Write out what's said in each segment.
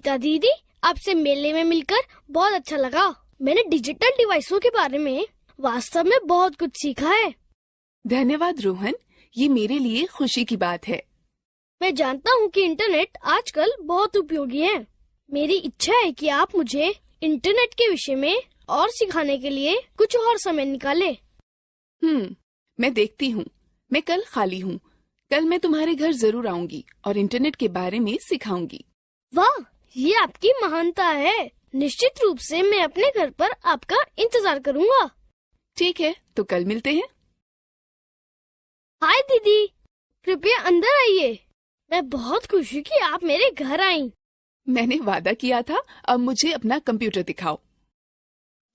गीता दीदी, आपसे मेले में मिलकर बहुत अच्छा लगा। मैंने डिजिटल डिवाइसों के बारे में वास्तव में बहुत कुछ सीखा है। धन्यवाद रोहन, ये मेरे लिए खुशी की बात है। मैं जानता हूँ कि इंटरनेट आजकल बहुत उपयोगी है। मेरी इच्छा है कि आप मुझे इंटरनेट के विषय में और सिखाने के लिए कुछ और समय निकाले। मैं देखती हूँ। मैं कल खाली हूँ। कल मैं तुम्हारे घर जरूर आऊंगी और इंटरनेट के बारे में सिखाऊंगी। वाह, ये आपकी महानता है। निश्चित रूप से मैं अपने घर पर आपका इंतजार करूँगा। ठीक है, तो कल मिलते हैं। हाय दीदी, कृपया अंदर आइए। मैं बहुत खुश हूँ कि आप मेरे घर आईं। मैंने वादा किया था, अब मुझे अपना कंप्यूटर दिखाओ।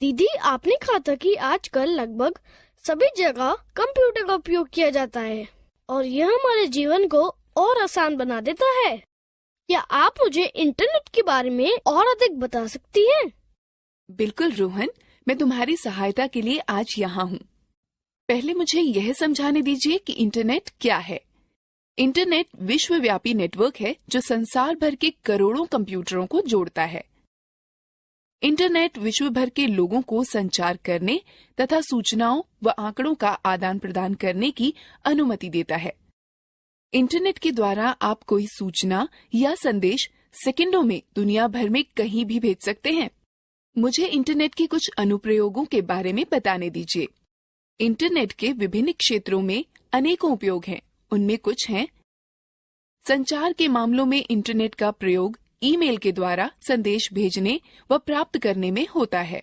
दीदी, आपने कहा था कि आजकल लगभग सभी जगह कंप्यूटर का उपयोग किया जाता है और यह हमारे जीवन को और आसान बना देता है। क्या आप मुझे इंटरनेट के बारे में और अधिक बता सकती हैं? बिल्कुल रोहन, मैं तुम्हारी सहायता के लिए आज यहाँ हूँ। पहले मुझे यह समझाने दीजिए कि इंटरनेट क्या है। इंटरनेट विश्वव्यापी नेटवर्क है जो संसार भर के करोड़ों कंप्यूटरों को जोड़ता है। इंटरनेट विश्व भर के लोगों को संचार करने तथा सूचनाओं व आंकड़ों का आदान प्रदान करने की अनुमति देता है। इंटरनेट के द्वारा आप कोई सूचना या संदेश सेकंडों में दुनिया भर में कहीं भी भेज सकते हैं। मुझे इंटरनेट के कुछ अनुप्रयोगों के बारे में बताने दीजिए। इंटरनेट के विभिन्न क्षेत्रों में अनेकों उपयोग हैं। उनमें कुछ हैं: संचार के मामलों में इंटरनेट का प्रयोग ईमेल के द्वारा संदेश भेजने व प्राप्त करने में होता है।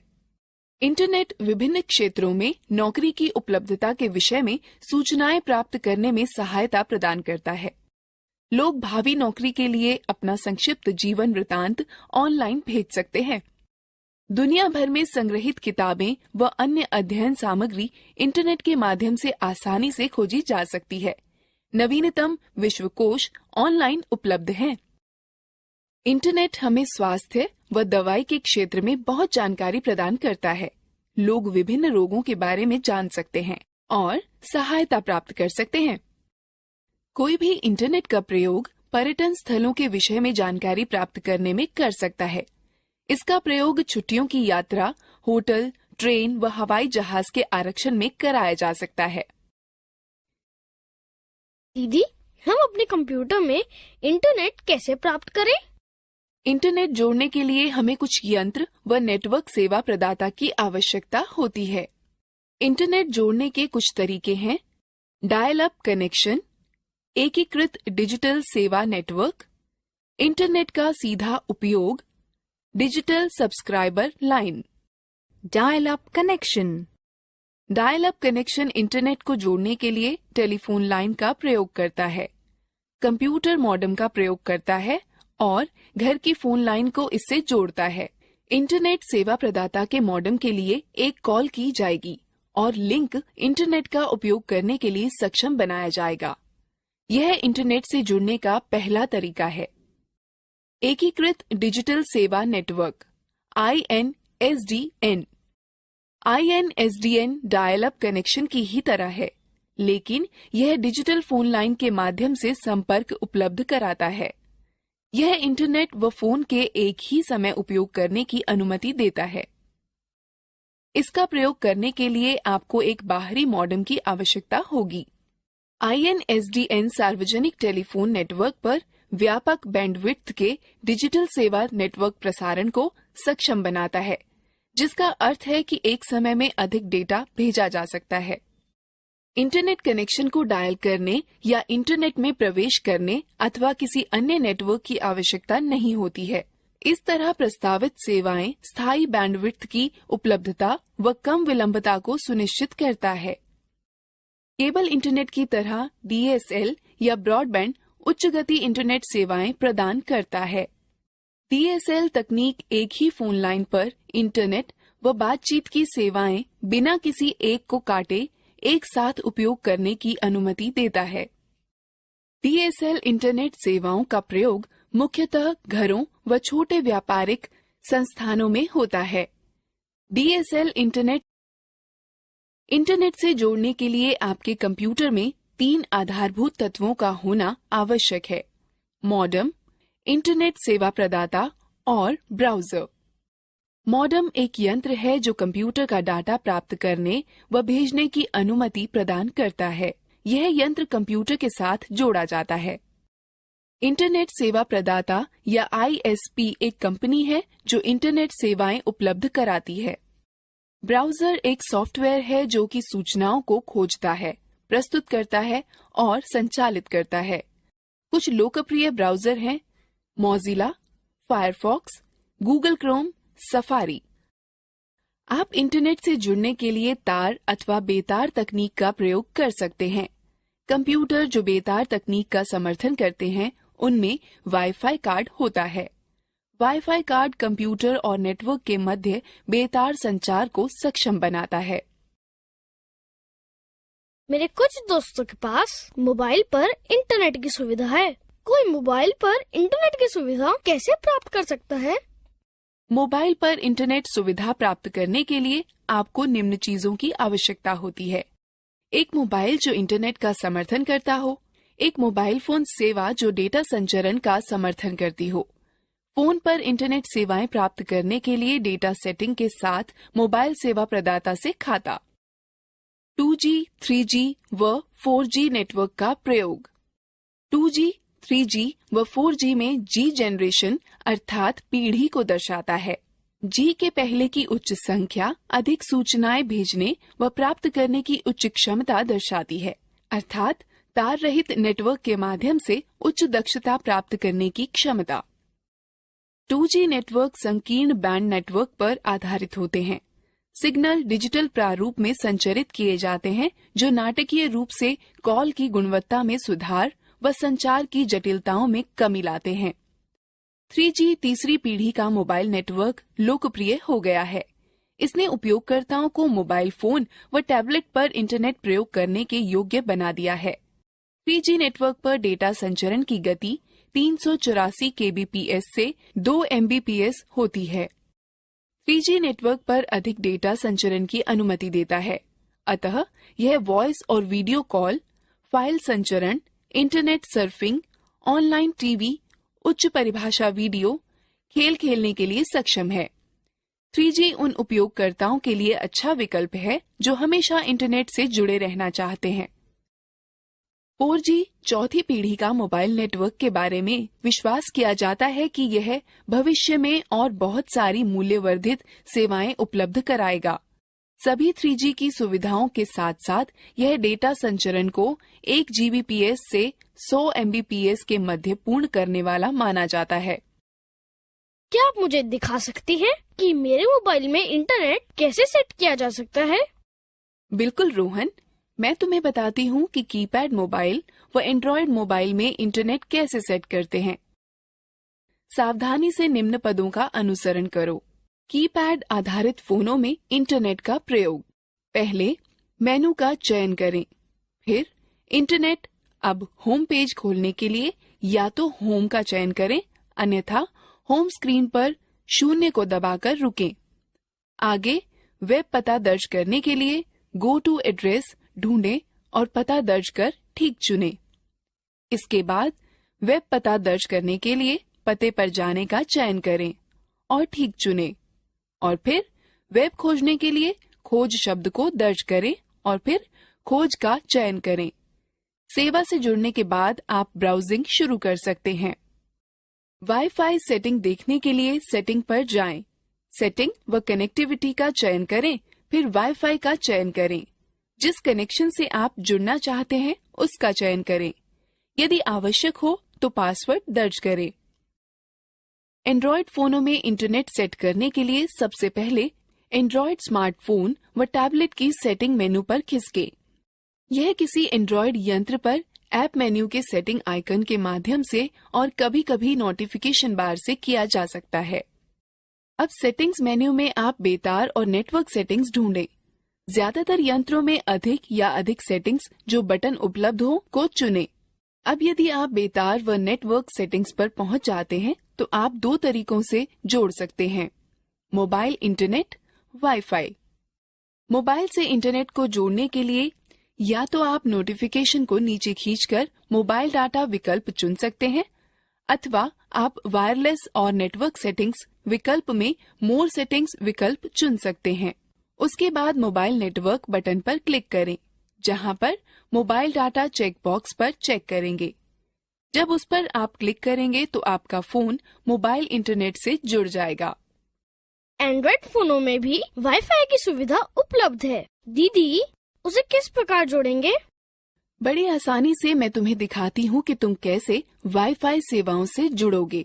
इंटरनेट विभिन्न क्षेत्रों में नौकरी की उपलब्धता के विषय में सूचनाएं प्राप्त करने में सहायता प्रदान करता है। लोग भावी नौकरी के लिए अपना संक्षिप्त जीवन वृतांत ऑनलाइन भेज सकते हैं। दुनिया भर में संग्रहित किताबें व अन्य अध्ययन सामग्री इंटरनेट के माध्यम से आसानी से खोजी जा सकती है। नवीनतम विश्वकोश ऑनलाइन उपलब्ध हैं। इंटरनेट हमें स्वास्थ्य व दवाई के क्षेत्र में बहुत जानकारी प्रदान करता है। लोग विभिन्न रोगों के बारे में जान सकते हैं और सहायता प्राप्त कर सकते हैं। कोई भी इंटरनेट का प्रयोग पर्यटन स्थलों के विषय में जानकारी प्राप्त करने में कर सकता है। इसका प्रयोग छुट्टियों की यात्रा, होटल, ट्रेन व हवाई जहाज के आरक्षण में कराया जा सकता है। दीदी, हम अपने कंप्यूटर में इंटरनेट कैसे प्राप्त करें? इंटरनेट जोड़ने के लिए हमें कुछ यंत्र व नेटवर्क सेवा प्रदाता की आवश्यकता होती है। इंटरनेट जोड़ने के कुछ तरीके हैं: डायल अप कनेक्शन, एकीकृत डिजिटल सेवा नेटवर्क, इंटरनेट का सीधा उपयोग, digital subscriber line. Dial up connection. Dial up connection internet को जोड़ने के लिए टेलीफोन लाइन का प्रयोग करता है, कंप्यूटर मॉडेम का प्रयोग करता है और घर की फोन लाइन को इससे जोड़ता है। इंटरनेट सेवा प्रदाता के मॉडेम के लिए एक कॉल की जाएगी और लिंक इंटरनेट का उपयोग करने के लिए सक्षम बनाया जाएगा। यह इंटरनेट से जुड़ने का पहला तरीका है। एकीकृत डिजिटल सेवा network INSDN। INSDN dial up connection की ही तरह है, लेकिन यह डिजिटल फोन लाइन के माध्यम से संपर्क उपलब्ध कराता है। यह इंटरनेट व फोन के एक ही समय उपयोग करने की अनुमति देता है। इसका प्रयोग करने के लिए आपको एक बाहरी मॉडेम की आवश्यकता होगी। INSDN सार्वजनिक टेलीफोन नेटवर्क पर व्यापक बैंडविड्थ के डिजिटल सेवा नेटवर्क प्रसारण को सक्षम बनाता है, जिसका अर्थ है कि एक समय में अधिक डेटा भेजा जा सकता है। इंटरनेट कनेक्शन को डायल करने या इंटरनेट में प्रवेश करने अथवा किसी अन्य नेटवर्क की आवश्यकता नहीं होती है। इस तरह प्रस्तावित सेवाएं स्थायी बैंडविड्थ की उपलब्धता व कम विलंबता को सुनिश्चित करता है। केबल इंटरनेट की तरह DSL या ब्रॉडबैंड उच्च गति इंटरनेट सेवाएं प्रदान करता है। DSL तकनीक एक ही फोन लाइन पर इंटरनेट व बातचीत की सेवाएं बिना किसी एक को काटे एक साथ उपयोग करने की अनुमति देता है। DSL इंटरनेट सेवाओं का प्रयोग मुख्यतः घरों व छोटे व्यापारिक संस्थानों में होता है। DSL इंटरनेट से जोड़ने के लिए आपके कंप्यूटर में 3 आधारभूत तत्वों का होना आवश्यक है: मॉडेम, इंटरनेट सेवा प्रदाता और ब्राउजर। मॉडेम एक यंत्र है जो कंप्यूटर का डाटा प्राप्त करने व भेजने की अनुमति प्रदान करता है। यह यंत्र कंप्यूटर के साथ जोड़ा जाता है। इंटरनेट सेवा प्रदाता या ISP एक कंपनी है जो इंटरनेट सेवाएं उपलब्ध कराती है। ब्राउजर एक सॉफ्टवेयर है जो कि सूचनाओं को खोजता है, प्रस्तुत करता है और संचालित करता है। कुछ लोकप्रिय ब्राउजर हैं Mozilla, Firefox, Google Chrome, safari. आप इंटरनेट से जुड़ने के लिए तार अथवा बेतार तकनीक का प्रयोग कर सकते हैं। कंप्यूटर जो बेतार तकनीक का समर्थन करते हैं उनमें वाईफाई कार्ड होता है। वाईफाई कार्ड कंप्यूटर और नेटवर्क के मध्य बेतार संचार को सक्षम बनाता है। मेरे कुछ दोस्तों के पास मोबाइल पर इंटरनेट की सुविधा है। कोई मोबाइल पर इंटरनेट की सुविधा कैसे प्राप्त कर सकता है? मोबाइल पर इंटरनेट सुविधा प्राप्त करने के लिए आपको निम्न चीजों की आवश्यकता होती है। एक मोबाइल जो इंटरनेट का समर्थन करता हो, एक मोबाइल फोन सेवा जो डेटा संचरण का समर्थन करती हो। फोन पर इंटरनेट सेवाएं प्राप्त करने के लिए डेटा सेटिंग के साथ मोबाइल सेवा प्रदाता से खाता। 2G, 3G व 4G नेटवर्क का प्रयोग। 2G, 3G व 4G में G जनरेशन अर्थात पीढ़ी को दर्शाता है। G के पहले की उच्च संख्या अधिक सूचनाएं भेजने व प्राप्त करने की उच्च क्षमता दर्शाती है, अर्थात तार रहित नेटवर्क के माध्यम से उच्च दक्षता प्राप्त करने की क्षमता। 2G नेटवर्क संकीर्ण बैंड नेटवर्क पर आधारित होते हैं। सिग्नल डिजिटल प्रारूप में संचरित किए जाते हैं जो नाटकीय रूप से कॉल की गुणवत्ता में सुधार व संचार की जटिलताओं में कमी लाते हैं। 3G तीसरी पीढ़ी का मोबाइल नेटवर्क लोकप्रिय हो गया है। इसने उपयोगकर्ताओं को मोबाइल फोन व टैबलेट पर इंटरनेट प्रयोग करने के योग्य बना दिया है। 3G नेटवर्क पर डेटा संचरण की गति 384 kbps से 2 mbps होती है। 3G नेटवर्क पर अधिक डेटा संचरण की अनुमति देता है, अतः यह वॉइस और वीडियो कॉल, फाइल संचरण, इंटरनेट सर्फिंग, ऑनलाइन टीवी, उच्च परिभाषा वीडियो, खेल खेलने के लिए सक्षम है। 3G उन उपयोगकर्ताओं के लिए अच्छा विकल्प है जो हमेशा इंटरनेट से जुड़े रहना चाहते हैं। 4G चौथी पीढ़ी का मोबाइल नेटवर्क के बारे में विश्वास किया जाता है कि यह भविष्य में और बहुत सारी मूल्यवर्धित सेवाएं उपलब्ध कराएगा। सभी 3G की सुविधाओं के साथ साथ यह डेटा संचरण को 1 Gbps से 100 Mbps के मध्य पूर्ण करने वाला माना जाता है। क्या आप मुझे दिखा सकती हैं कि मेरे मोबाइल में इंटरनेट कैसे सेट किया जा सकता है? बिल्कुल रोहन, मैं तुम्हें बताती हूँ कि कीपैड मोबाइल व एंड्रॉयड मोबाइल में इंटरनेट कैसे सेट करते हैं। सावधानी से निम्न पदों का अनुसरण करो। कीपैड आधारित फोनों में इंटरनेट का प्रयोग। पहले मेनू का चयन करें, फिर इंटरनेट। अब होम पेज खोलने के लिए या तो होम का चयन करें, अन्यथा होम स्क्रीन पर 0 को दबाकर रुकें। आगे वेब पता दर्ज करने के लिए गो टू एड्रेस ढूंढें और पता दर्ज कर ठीक चुनें। इसके बाद वेब पता दर्ज करने के लिए पते पर जाने का चयन करें और ठीक चुनें, और फिर वेब खोजने के लिए खोज शब्द को दर्ज करें और फिर खोज का चयन करें। सेवा से जुड़ने के बाद आप ब्राउजिंग शुरू कर सकते हैं। वाईफाई सेटिंग देखने के लिए सेटिंग पर जाएं। सेटिंग व कनेक्टिविटी का चयन करें, फिर वाईफाई का चयन करें। जिस कनेक्शन से आप जुड़ना चाहते हैं उसका चयन करें। यदि आवश्यक हो तो पासवर्ड दर्ज करें। एंड्रॉयड फोनों में इंटरनेट सेट करने के लिए सबसे पहले एंड्रॉयड स्मार्टफोन व टैबलेट की सेटिंग मेनू पर खिसके। यह किसी एंड्रॉयड यंत्र पर ऐप मेन्यू के सेटिंग आइकन के माध्यम से और कभी-कभी नोटिफिकेशन बार से किया जा सकता है। अब सेटिंग्स मेन्यू में आप बेतार और नेटवर्क सेटिंग्स ढूंढें। ज्यादातर यंत्रों में अधिक सेटिंग्स जो बटन उपलब्ध हो को चुनें। अब यदि आप बेतार व नेटवर्क सेटिंग्स पर पहुंच जाते हैं तो आप 2 तरीकों से जोड़ सकते हैं: मोबाइल इंटरनेट, वाईफाई। मोबाइल से इंटरनेट को जोड़ने के लिए या तो आप नोटिफिकेशन को नीचे खींचकर मोबाइल डाटा विकल्प चुन सकते हैं, अथवा आप वायरलेस और नेटवर्क सेटिंग्स विकल्प में मोर सेटिंग्स विकल्प चुन सकते हैं। उसके बाद मोबाइल नेटवर्क बटन पर क्लिक करें, जहां पर मोबाइल डाटा चेक बॉक्स पर चेक करेंगे। जब उस पर आप क्लिक करेंगे तो आपका फोन मोबाइल इंटरनेट से जुड़ जाएगा। एंड्रॉइड फोनों में भी वाईफाई की सुविधा उपलब्ध है। दीदी, उसे किस प्रकार जोड़ेंगे? बड़ी आसानी से मैं तुम्हें दिखाती हूँ कि तुम कैसे वाईफाई सेवाओं से जुड़ोगे।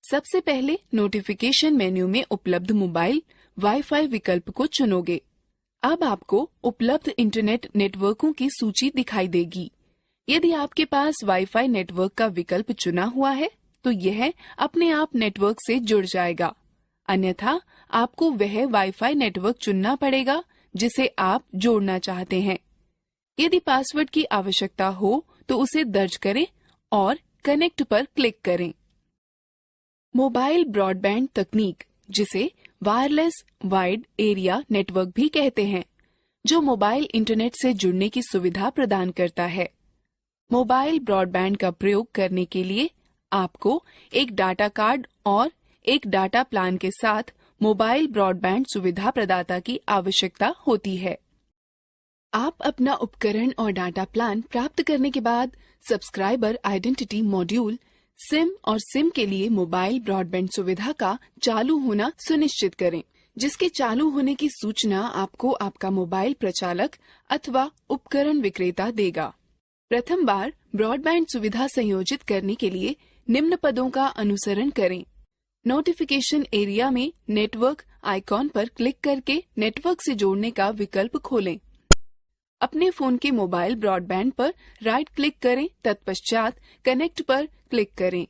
सबसे पहले नोटिफिकेशन मेन्यू में उपलब्ध मोबाइल वाईफाई विकल्प को चुनोगे। अब आपको उपलब्ध इंटरनेट नेटवर्कों की सूची दिखाई देगी। यदि आपके पास वाईफाई नेटवर्क का विकल्प चुना हुआ है तो यह अपने आप नेटवर्क से जुड़ जाएगा। अन्यथा आपको वह वाईफाई नेटवर्क चुनना पड़ेगा जिसे आप जोड़ना चाहते हैं। यदि पासवर्ड की आवश्यकता हो तो उसे दर्ज करें और कनेक्ट पर क्लिक करें। मोबाइल ब्रॉडबैंड तकनीक, जिसे वायरलेस वाइड एरिया नेटवर्क भी कहते हैं, जो मोबाइल इंटरनेट से जुड़ने की सुविधा प्रदान करता है। मोबाइल ब्रॉडबैंड का प्रयोग करने के लिए आपको एक डाटा कार्ड और एक डाटा प्लान के साथ मोबाइल ब्रॉडबैंड सुविधा प्रदाता की आवश्यकता होती है। आप अपना उपकरण और डाटा प्लान प्राप्त करने के बाद सब्सक्राइबर आइडेंटिटी मॉड्यूल सिम और सिम के लिए मोबाइल ब्रॉडबैंड सुविधा का चालू होना सुनिश्चित करें, जिसके चालू होने की सूचना आपको आपका मोबाइल प्रचालक अथवा उपकरण विक्रेता देगा। प्रथम बार ब्रॉडबैंड सुविधा संयोजित करने के लिए निम्न पदों का अनुसरण करें। नोटिफिकेशन एरिया में नेटवर्क आइकॉन पर क्लिक करके नेटवर्क से जोड़ने का विकल्प खोलें। अपने फोन के मोबाइल ब्रॉडबैंड पर राइट क्लिक करें, तत्पश्चात कनेक्ट पर क्लिक करें।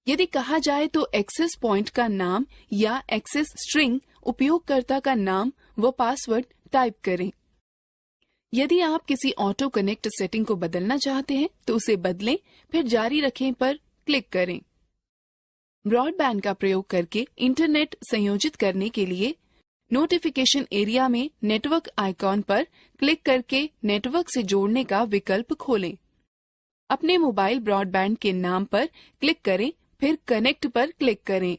यदि कहा जाए तो एक्सेस पॉइंट का नाम या एक्सेस स्ट्रिंग उपयोगकर्ता का नाम व पासवर्ड टाइप करें। यदि आप किसी ऑटो कनेक्ट सेटिंग को बदलना चाहते हैं तो उसे बदलें, फिर जारी रखें पर क्लिक करें। ब्रॉडबैंड का प्रयोग करके इंटरनेट संयोजित करने के लिए नोटिफिकेशन एरिया में नेटवर्क आइकॉन पर क्लिक करके नेटवर्क से जोड़ने का विकल्प खोलें। अपने मोबाइल ब्रॉडबैंड के नाम पर क्लिक करें, फिर कनेक्ट पर क्लिक करें।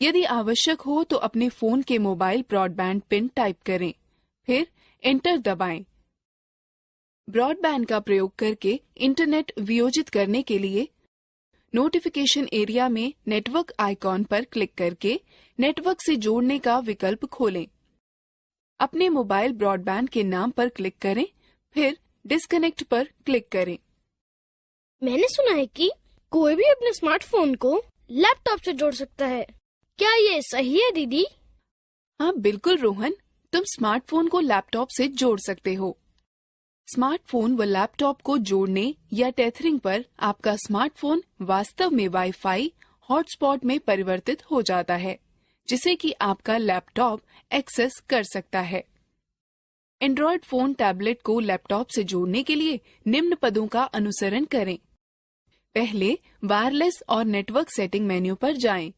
यदि आवश्यक हो तो अपने फोन के मोबाइल ब्रॉडबैंड पिन टाइप करें, फिर एंटर दबाएं। ब्रॉडबैंड का प्रयोग करके इंटरनेट वियोजित करने के लिए नोटिफिकेशन एरिया में नेटवर्क आइकॉन पर क्लिक करके नेटवर्क से जोड़ने का विकल्प खोलें। अपने मोबाइल ब्रॉडबैंड के नाम पर क्लिक करें, फिर डिस्कनेक्ट पर क्लिक करें। मैंने सुना है कि कोई भी अपने स्मार्टफोन को लैपटॉप से जोड़ सकता है। क्या ये सही है दीदी? हाँ बिल्कुल रोहन, तुम स्मार्टफोन को लैपटॉप से जोड़ सकते हो। स्मार्टफोन व लैपटॉप को जोड़ने या टेथरिंग पर आपका स्मार्टफोन वास्तव में वाईफाई हॉटस्पॉट में परिवर्तित हो जाता है, जिसे कि आपका लैपटॉप एक्सेस कर सकता है। एंड्रॉयड फोन टैबलेट को लैपटॉप से जोड़ने के लिए निम्न पदों का अनुसरण करें। पहले वायरलेस और नेटवर्क सेटिंग मेन्यू पर जाएं।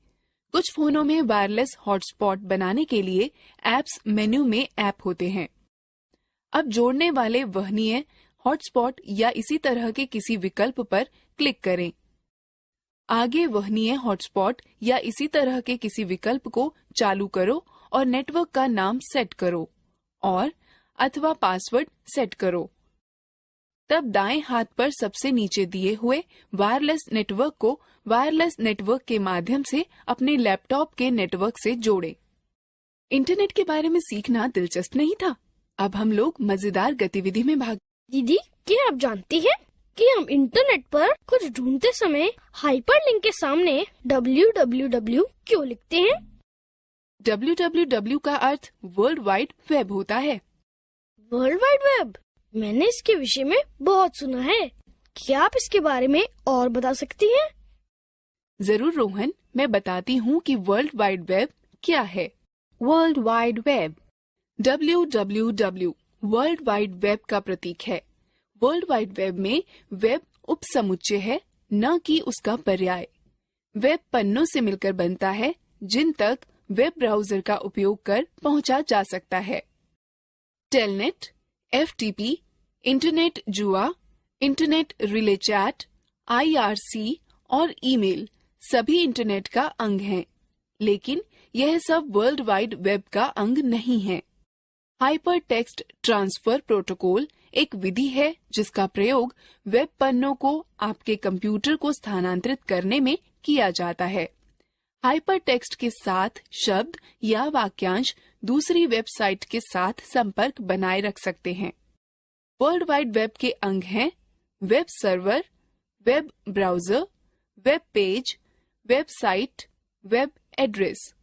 कुछ फोनों में वायरलेस हॉटस्पॉट बनाने के लिए ऐप्स मेन्यू में ऐप होते हैं। अब जोड़ने वाले वहनीय हॉटस्पॉट या इसी तरह के किसी विकल्प पर क्लिक करें। आगे वहनीय हॉटस्पॉट या इसी तरह के किसी विकल्प को चालू करो और नेटवर्क का नाम सेट करो और अथवा पासवर्ड सेट करो। तब दाएं हाथ पर सबसे नीचे दिए हुए वायरलेस नेटवर्क को वायरलेस नेटवर्क के माध्यम से अपने लैपटॉप के नेटवर्क से जोड़ें। इंटरनेट के बारे में सीखना दिलचस्प नहीं था? अब हम लोग मजेदार गतिविधि में भाग। दीदी, क्या आप जानती हैं कि हम इंटरनेट पर कुछ ढूंढते समय हाइपरलिंक के सामने www क्यों लिखते हैं? www का अर्थ वर्ल्ड वाइड वेब होता है। World wide web? मैंने इसके विषय में बहुत सुना है। क्या आप इसके बारे में और बता सकती हैं? जरूर रोहन, मैं बताती हूँ कि वर्ल्ड वाइड वेब क्या है। World wide web www world wide web का प्रतीक है। वर्ल्ड वाइड वेब में वेब उपसमुच्चय है, न कि उसका पर्याय। वेब पन्नों से मिलकर बनता है जिन तक वेब ब्राउजर का उपयोग कर पहुंचा जा सकता है। टेलनेट, एफटीपी, इंटरनेट जुआ, इंटरनेट रिले चैट, IRC और ईमेल सभी इंटरनेट का अंग हैं, लेकिन यह सब वर्ल्ड वाइड वेब का अंग नहीं है। हाइपर टेक्स्ट ट्रांसफर प्रोटोकॉल एक विधि है जिसका प्रयोग वेब पन्नों को आपके कंप्यूटर को स्थानांतरित करने में किया जाता है। हाइपर टेक्स्ट के साथ शब्द या वाक्यांश दूसरी वेबसाइट के साथ संपर्क बनाए रख सकते हैं। वर्ल्ड वाइड वेब के अंग हैं web server, web browser, web page, website, web address.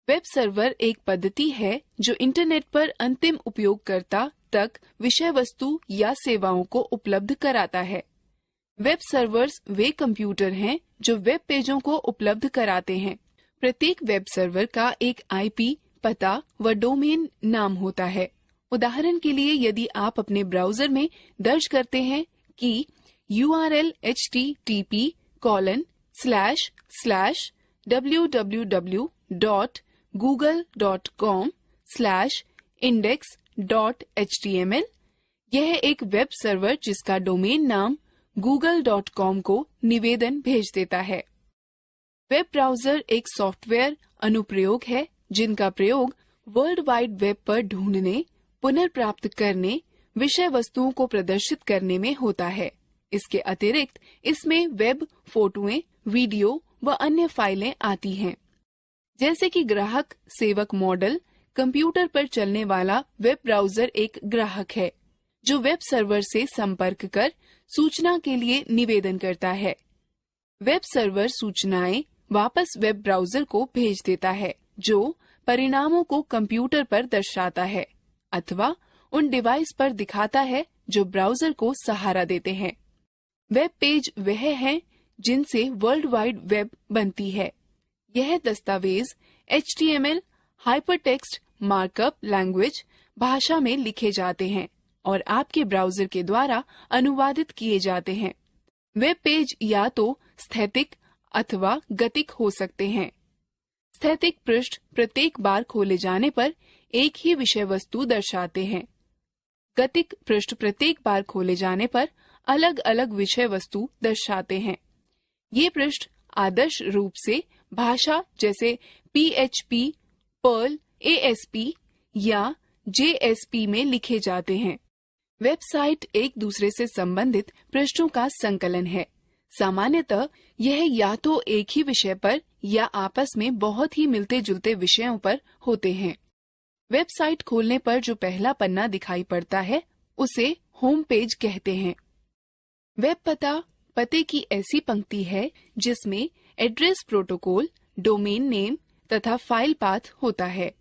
Web server एक पद्धति है जो इंटरनेट पर अंतिम उपयोगकर्ता तक विषय वस्तु या सेवाओं को उपलब्ध कराता है। वेब सर्वर्स वे कंप्यूटर हैं जो वेब पेजों को उपलब्ध कराते हैं। प्रत्येक वेब सर्वर का एक आईपी पता व डोमेन नाम होता है। उदाहरण के लिए यदि आप अपने ब्राउजर में दर्ज करते हैं कि URL http://www.google.com/index.html, यह एक वेब सर्वर जिसका डोमेन नाम google.com को निवेदन भेज देता है। वेब ब्राउजर एक सॉफ्टवेयर अनुप्रयोग है जिनका प्रयोग वर्ल्ड वाइड वेब पर ढूंढने, पुनर्प्राप्त करने, विषय वस्तुओं को प्रदर्शित करने में होता है। इसके अतिरिक्त इसमें वेब फोटोएं, वीडियो व अन्य फाइलें आती हैं। जैसे कि ग्राहक सेवक मॉडल, कंप्यूटर पर चलने वाला वेब ब्राउजर एक ग्राहक है जो वेब सर्वर से संपर्क कर सूचना के लिए निवेदन करता है। वेब सर्वर सूचनाएं वापस वेब ब्राउजर को भेज देता है जो परिणामों को कंप्यूटर पर दर्शाता है अथवा उन डिवाइस पर दिखाता है जो ब्राउजर को सहारा देते हैं। वेब पेज वह है जिनसे वर्ल्ड वाइड वेब बनती है। यह दस्तावेज HTML हाइपरटेक्स्ट मार्कअप लैंग्वेज भाषा में लिखे जाते हैं और आपके ब्राउजर के द्वारा अनुवादित किए जाते हैं। वेब पेज या तो स्थैतिक अथवा गतिक हो सकते हैं। स्थैतिक पृष्ठ प्रत्येक बार खोले जाने पर एक ही विषय वस्तु दर्शाते हैं। गतिक पृष्ठ प्रत्येक बार खोले जाने पर अलग अलग विषय वस्तु दर्शाते हैं। ये पृष्ठ आदर्श रूप से भाषा जैसे PHP, पर्ल, ASP या JSP में लिखे जाते हैं। वेबसाइट एक दूसरे से संबंधित पृष्ठों का संकलन है। सामान्यतः यह या तो एक ही विषय पर या आपस में बहुत ही मिलते जुलते विषयों पर होते हैं। वेबसाइट खोलने पर जो पहला पन्ना दिखाई पड़ता है उसे होम पेज कहते हैं। वेब पते की ऐसी पंक्ति है जिसमें एड्रेस प्रोटोकॉल, डोमेन नेम तथा फाइल पाथ होता है।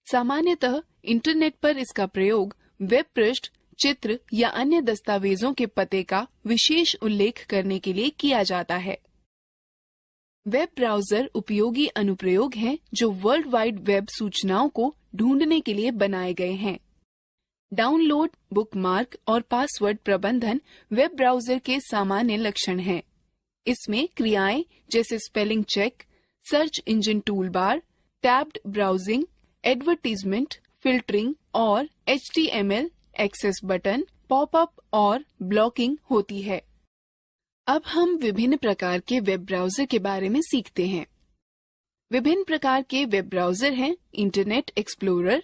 सामान्यतः इंटरनेट पर इसका प्रयोग वेब पृष्ठ, चित्र या अन्य दस्तावेजों के पते का विशेष उल्लेख करने के लिए किया जाता है। वेब ब्राउजर उपयोगी अनुप्रयोग हैं जो वर्ल्ड वाइड वेब सूचनाओं को ढूंढने के लिए बनाए गए हैं। डाउनलोड, बुकमार्क और पासवर्ड प्रबंधन वेब ब्राउजर के सामान्य लक्षण हैं। इसमें क्रियाएं जैसे spelling check, search engine toolbar, tabbed browsing, advertisement, filtering और HTML एक्सेस बटन, पॉपअप और ब्लॉकिंग होती है। अब हम विभिन्न प्रकार के वेब ब्राउजर के बारे में सीखते हैं। विभिन्न प्रकार के वेब ब्राउजर हैं internet explorer,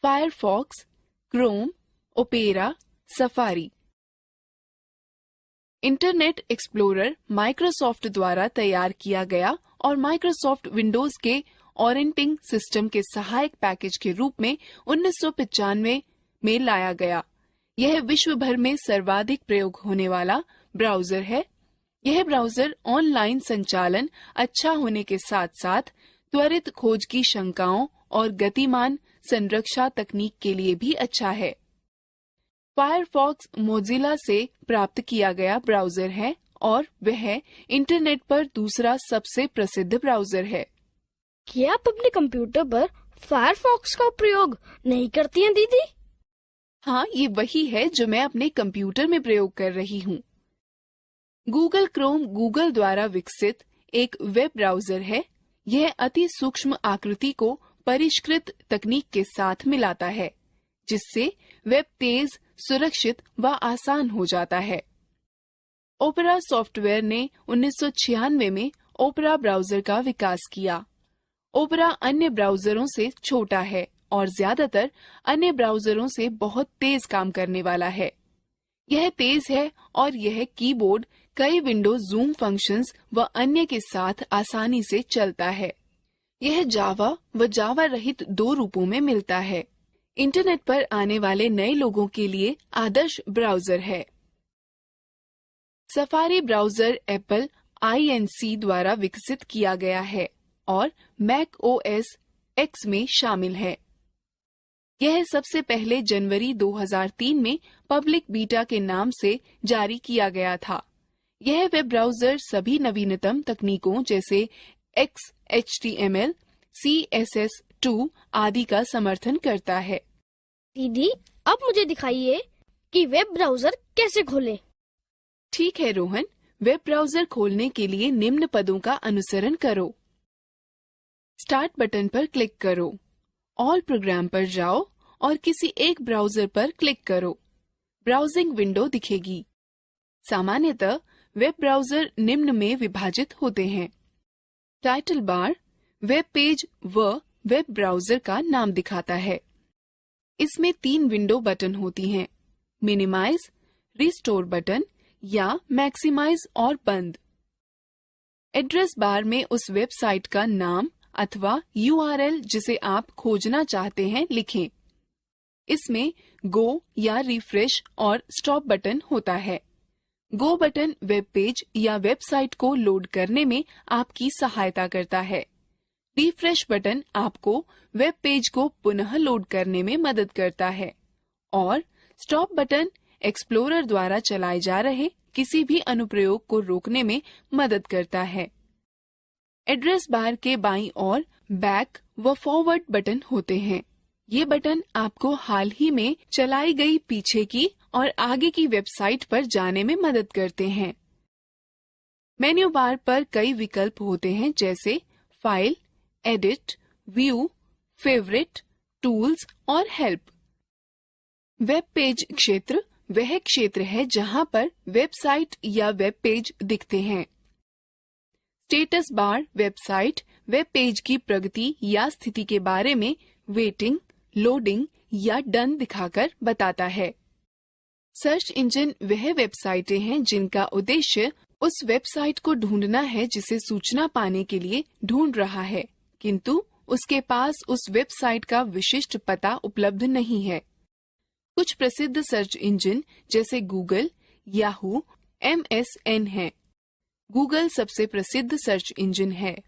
Firefox, Chrome, opera, safari. Internet explorer Microsoft द्वारा तैयार किया गया और माइक्रोसॉफ्ट विंडोज के ऑपरेटिंग सिस्टम के सहायक पैकेज के रूप में 1995 में लाया गया। यह विश्व भर में सर्वाधिक प्रयोग होने वाला ब्राउजर है। यह ब्राउजर ऑनलाइन संचालन अच्छा होने के साथ साथ त्वरित खोज की शंकाओं और गतिमान संरक्षा तकनीक के लिए भी अच्छा है। फायरफॉक्स मोजिला से प्राप्त किया गया ब्राउजर है और वह इंटरनेट पर दूसरा सबसे प्रसिद्ध ब्राउजर है। क्या आप अपने कंप्यूटर पर फायरफॉक्स का प्रयोग नहीं करती हैं दीदी? हाँ, ये वही है जो मैं अपने कंप्यूटर में प्रयोग कर रही हूँ। गूगल क्रोम गूगल द्वारा विकसित एक वेब ब्राउजर है। यह अति सूक्ष्म आकृति को परिष्कृत तकनीक के साथ मिलाता है, जिससे वेब तेज, सुरक्षित व आसान हो जाता है। ओपेरा सॉफ्टवेयर ने 1996 में ओपेरा ब्राउजर का विकास किया। ओपेरा अन्य ब्राउजरों से छोटा है और ज्यादातर अन्य ब्राउजरों से बहुत तेज काम करने वाला है। यह तेज है और यह कीबोर्ड कई विंडो जूम फंक्शंस व अन्य के साथ आसानी से चलता है। यह जावा व जावा रहित दो रूपों में मिलता है। इंटरनेट पर आने वाले नए लोगों के लिए आदर्श ब्राउजर है। सफारी ब्राउजर एप्पल INC द्वारा विकसित किया गया है और मैक OS X में शामिल है। यह सबसे पहले जनवरी 2003 में पब्लिक बीटा के नाम से जारी किया गया था। यह वेब ब्राउजर सभी नवीनतम तकनीकों जैसे XHTML, CSS2 आदि का समर्थन करता है। दीदी, अब मुझे दिखाइए कि वेब ब्राउजर कैसे खोलें। ठीक है रोहन, वेब ब्राउजर खोलने के लिए निम्न पदों का अनुसरण करो। स्टार्ट बटन पर क्लिक करो, ऑल प्रोग्राम पर जाओ और किसी एक ब्राउजर पर क्लिक करो। ब्राउजिंग विंडो दिखेगी। सामान्यतः वेब ब्राउजर निम्न में विभाजित होते हैं। टाइटल बार वेब पेज व वेब ब्राउजर का नाम दिखाता है। इसमें 3 विंडो बटन होती हैं, मिनिमाइज, रिस्टोर बटन या मैक्सिमाइज और बंद। एड्रेस बार में उस वेबसाइट का नाम अथवा URL जिसे आप खोजना चाहते हैं लिखें। इसमें गो या रिफ्रेश और स्टॉप बटन होता है। गो बटन वेब पेज या वेबसाइट को लोड करने में आपकी सहायता करता है। रिफ्रेश बटन आपको वेब पेज को पुनः लोड करने में मदद करता है और स्टॉप बटन एक्सप्लोरर द्वारा चलाए जा रहे किसी भी अनुप्रयोग को रोकने में मदद करता है। एड्रेस बार के बाईं ओर बैक व फॉरवर्ड बटन होते हैं। ये बटन आपको हाल ही में चलाई गई पीछे की और आगे की वेबसाइट पर जाने में मदद करते हैं। मेन्यू बार पर कई विकल्प होते हैं जैसे file, edit, view, favourite, tools और हेल्प। वेब पेज क्षेत्र वह क्षेत्र है जहां पर वेबसाइट या वेब पेज दिखते हैं। Status bar website web page की प्रगति या स्थिति के बारे में वेटिंग, लोडिंग या डन दिखाकर बताता है। सर्च इंजन वह वेबसाइटें हैं जिनका उद्देश्य उस वेबसाइट को ढूंढना है जिसे सूचना पाने के लिए ढूंढ रहा है, किंतु उसके पास उस वेबसाइट का विशिष्ट पता उपलब्ध नहीं है। कुछ प्रसिद्ध सर्च इंजन जैसे गूगल, याहू, MSN हैं। गूगल सबसे प्रसिद्ध सर्च इंजन है।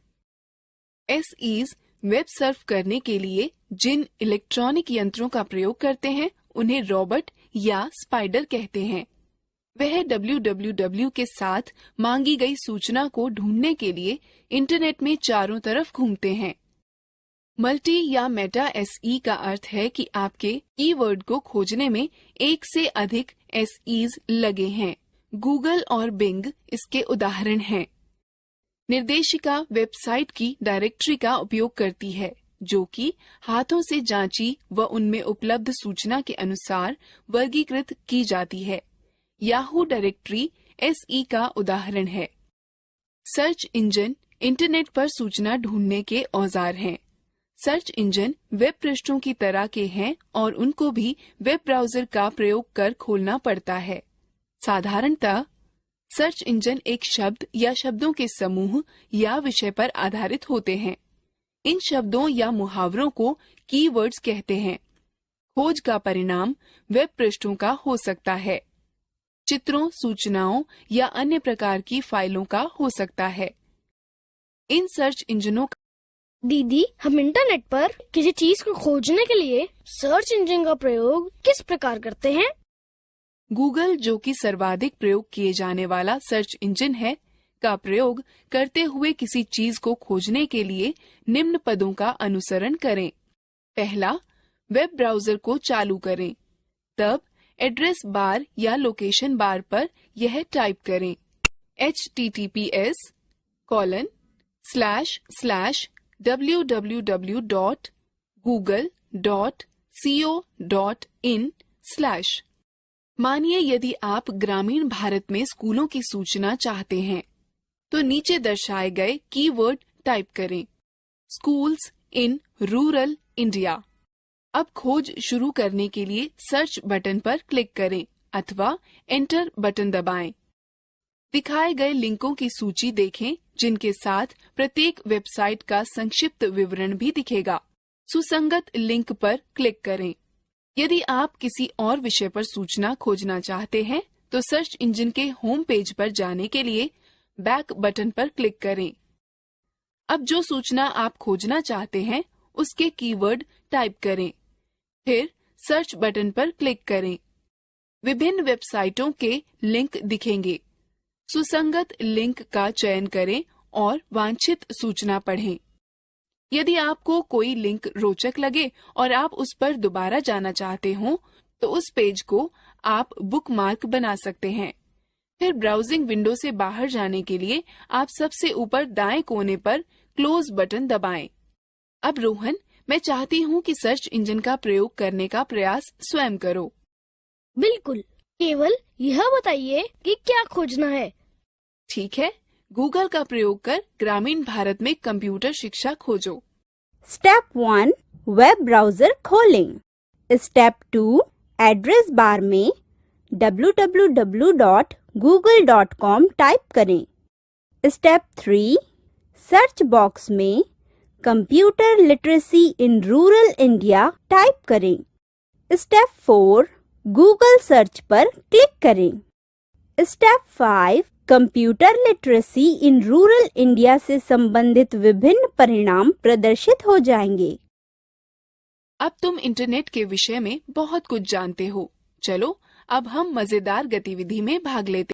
SEs वेब सर्फ करने के लिए जिन इलेक्ट्रॉनिक यंत्रों का प्रयोग करते हैं उन्हें रॉबर्ट या स्पाइडर कहते हैं। वह www के साथ मांगी गई सूचना को ढूंढने के लिए इंटरनेट में चारों तरफ घूमते हैं। मल्टी या मेटा SE का अर्थ है कि आपके कीवर्ड को खोजने में एक से अधिक SEs लगे हैं। गूगल और बिंग इसके उदाहरण हैं। निर्देशिका वेबसाइट की डायरेक्टरी का उपयोग करती है जो कि हाथों से जांची व उनमें उपलब्ध सूचना के अनुसार वर्गीकृत की जाती है। याहू डायरेक्टरी SE का उदाहरण है। सर्च इंजन इंटरनेट पर सूचना ढूंढने के औजार हैं। सर्च इंजन वेब पृष्ठों की तरह के हैं और उनको भी वेब ब्राउजर का प्रयोग कर खोलना पड़ता है। साधारणतः सर्च इंजन एक शब्द या शब्दों के समूह या विषय पर आधारित होते हैं। इन शब्दों या मुहावरों को कीवर्ड्स कहते हैं। खोज का परिणाम वेब पृष्ठों का हो सकता है, चित्रों, सूचनाओं या अन्य प्रकार की फाइलों का हो सकता है। इन सर्च इंजनों दीदी, हम इंटरनेट पर किसी चीज को खोजने के लिए सर्च इंजन का प्रयोग किस प्रकार करते हैं? गूगल, जो कि सर्वाधिक प्रयोग किए जाने वाला सर्च इंजन है, का प्रयोग करते हुए किसी चीज को खोजने के लिए निम्न पदों का अनुसरण करें। पहला, वेब ब्राउजर को चालू करें। तब एड्रेस बार या लोकेशन बार पर यह टाइप करें https://www.google.co.in/ मानिए यदि आप ग्रामीण भारत में स्कूलों की सूचना चाहते हैं, तो नीचे दर्शाए गए कीवर्ड टाइप करें, स्कूल्स इन रूरल इंडिया। अब खोज शुरू करने के लिए सर्च बटन पर क्लिक करें अथवा एंटर बटन दबाएं। दिखाए गए लिंकों की सूची देखें, जिनके साथ प्रत्येक वेबसाइट का संक्षिप्त विवरण भी दिखेगा। सुसंगत लिंक पर क्लिक करें। यदि आप किसी और विषय पर सूचना खोजना चाहते हैं, तो सर्च इंजन के होम पेज पर जाने के लिए बैक बटन पर क्लिक करें। अब जो सूचना आप खोजना चाहते हैं, उसके कीवर्ड टाइप करें, फिर सर्च बटन पर क्लिक करें। विभिन्न वेबसाइटों के लिंक दिखेंगे। सुसंगत लिंक का चयन करें और वांछित सूचना पढ़ें। यदि आपको कोई लिंक रोचक लगे और आप उस पर दोबारा जाना चाहते हो, तो उस पेज को आप बुकमार्क बना सकते हैं। फिर ब्राउजिंग विंडो से बाहर जाने के लिए आप सबसे ऊपर दाएं कोने पर क्लोज बटन दबाएं। अब रोहन, मैं चाहती हूँ कि सर्च इंजन का प्रयोग करने का प्रयास स्वयं करो। बिल्कुल, केवल यह बताइए कि क्या खोजना है। ठीक है, गूगल का प्रयोग कर ग्रामीण भारत में कंप्यूटर शिक्षा खोजो। स्टेप 1 वेब ब्राउजर खोलें। स्टेप 2 एड्रेस बार में www.google.com टाइप करें। स्टेप 3 सर्च बॉक्स में computer literacy in rural India type करें। स्टेप 4 गूगल सर्च पर क्लिक करें। Step 5 computer literacy in rural India से संबंधित विभिन्न परिणाम प्रदर्शित हो जाएंगे। अब तुम इंटरनेट के विषय में बहुत कुछ जानते हो। चलो अब हम मजेदार गतिविधि में भाग लेते